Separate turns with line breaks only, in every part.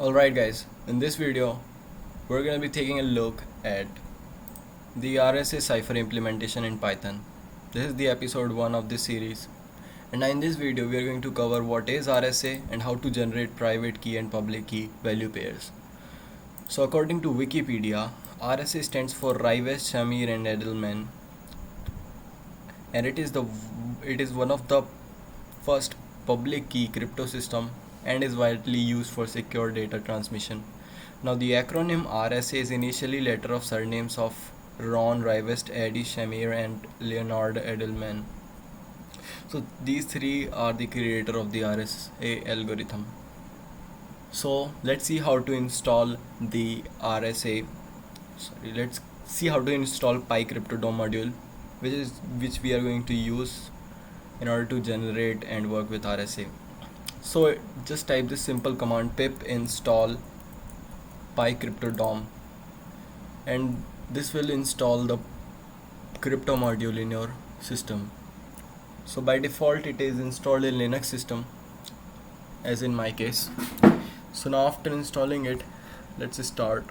Alright guys, in this video we're going to be taking a look at the RSA cipher implementation in Python. This is the episode 1 of this series, and in this video we are going to cover what is RSA and how to generate private key and public key value pairs. So according to Wikipedia, RSA stands for Rivest, Shamir and Edelman, and it is one of the first public key crypto system and is widely used for secure data transmission. Now the acronym RSA is initially letter of surnames of Ron Rivest, Eddie Shamir and Leonard Edelman. So these three are the creator of the RSA algorithm. So let's see how to install the RSA. Let's see how to install PyCrypto DOM module, which we are going to use in order to generate and work with RSA. So just type this simple command pip install PyCrypto DOM, and this will install the crypto module in your system. So by default it is installed in Linux system, as in my case. So now after installing it, let's start.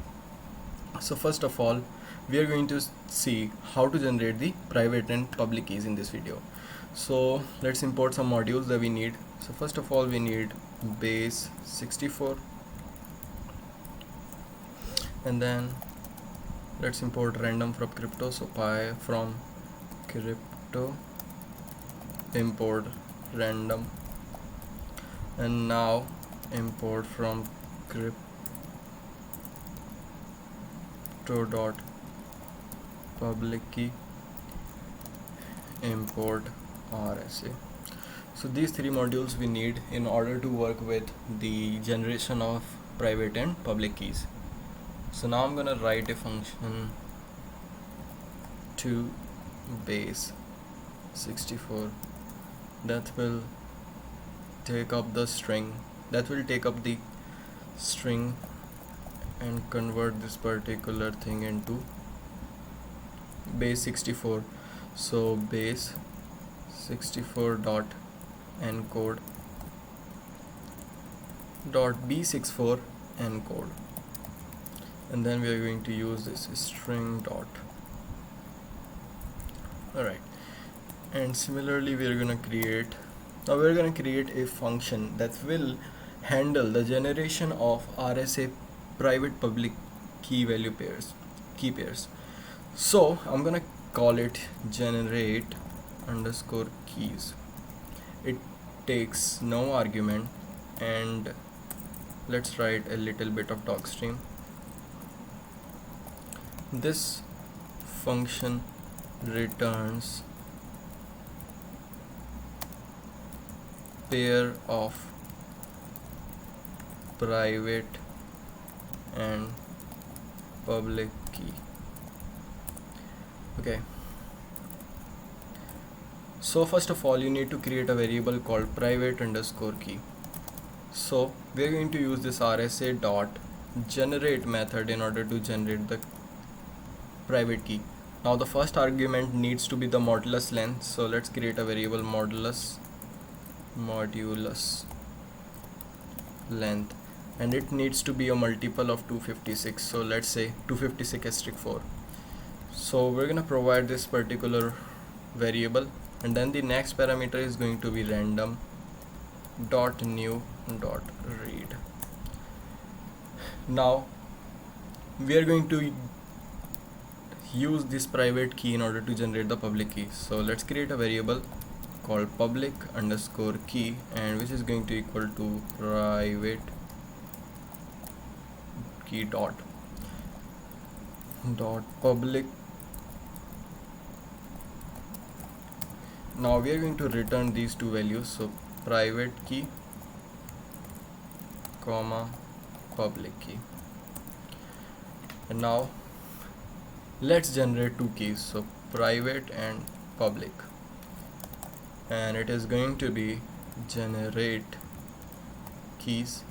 So first of all, we are going to see how to generate the private and public keys in this video. So let's import some modules that we need. So first of all we need base 64, and then let's import random from crypto. So py from crypto import random, and now import from crypto dot public key import RSA. So these three modules we need in order to work with the generation of private and public keys. So now I'm gonna write a function to base 64 that will take up the string and convert this particular thing into base 64. So base 64 dot encode dot b64 encode, and then we are going to use this string dot. Alright, and similarly we're gonna create a function that will handle the generation of RSA private public key pairs. So I'm gonna call it generate underscore keys. It takes no argument, and let's write a little bit of docstring. This function returns pair of private and public key. Okay, so first of all you need to create a variable called private underscore key. So we are going to use this RSA dot generate method in order to generate the private key. Now the first argument needs to be the modulus length, so let's create a variable modulus length, and it needs to be a multiple of 256. So let's say 256*4. So we're gonna provide this particular variable, and then the next parameter is going to be random dot new dot read. Now we are going to use this private key in order to generate the public key. So let's create a variable called public underscore key, and which is going to equal to private key dot public. Now we are going to return these two values, so private key comma public key. And now let's generate two keys, so private and public, and it is going to be generate keys.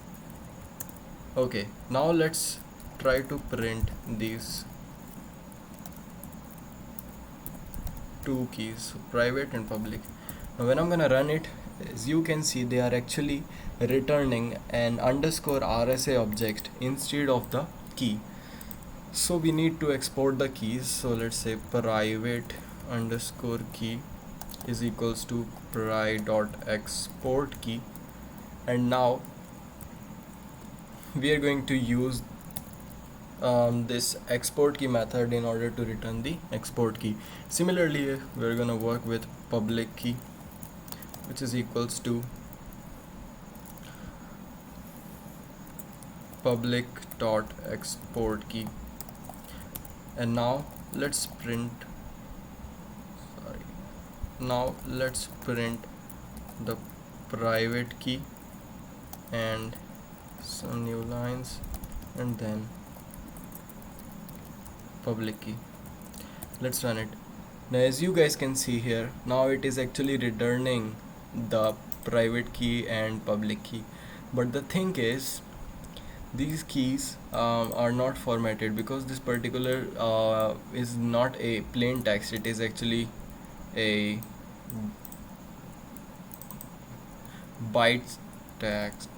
Okay, now let's try to print these two keys, so private and public. Now when I'm gonna run it, as you can see, they are actually returning an underscore RSA object instead of the key. So we need to export the keys. So let's say private underscore key is equals to pri.export key, and now we are going to use this export key method in order to return the export key. Similarly, we're gonna work with public key, which is equals to public dot export key, and now let's print the private key and some new lines, and then public key. Let's run it. Now as you guys can see here, now it is actually returning the private key and public key, but the thing is these keys are not formatted because this particular is not a plain text, it is actually a byte text.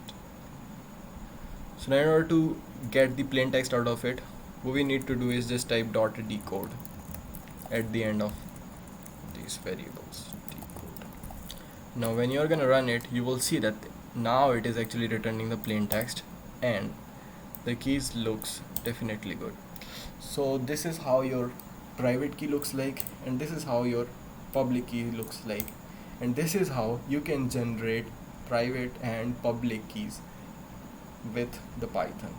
So now in order to get the plain text out of it, what we need to do is just type dot decode at the end of these variables, decode. Now when you're gonna run it, you will see that now it is actually returning the plain text and the keys looks definitely good. So this is how your private key looks like, and this is how your public key looks like, and this is how you can generate private and public keys with the Python.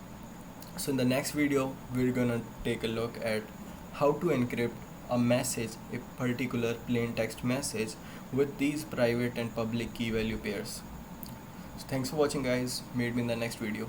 So in the next video, we're gonna take a look at how to encrypt a message, a particular plain text message, with these private and public key value pairs. So thanks for watching guys, meet me in the next video.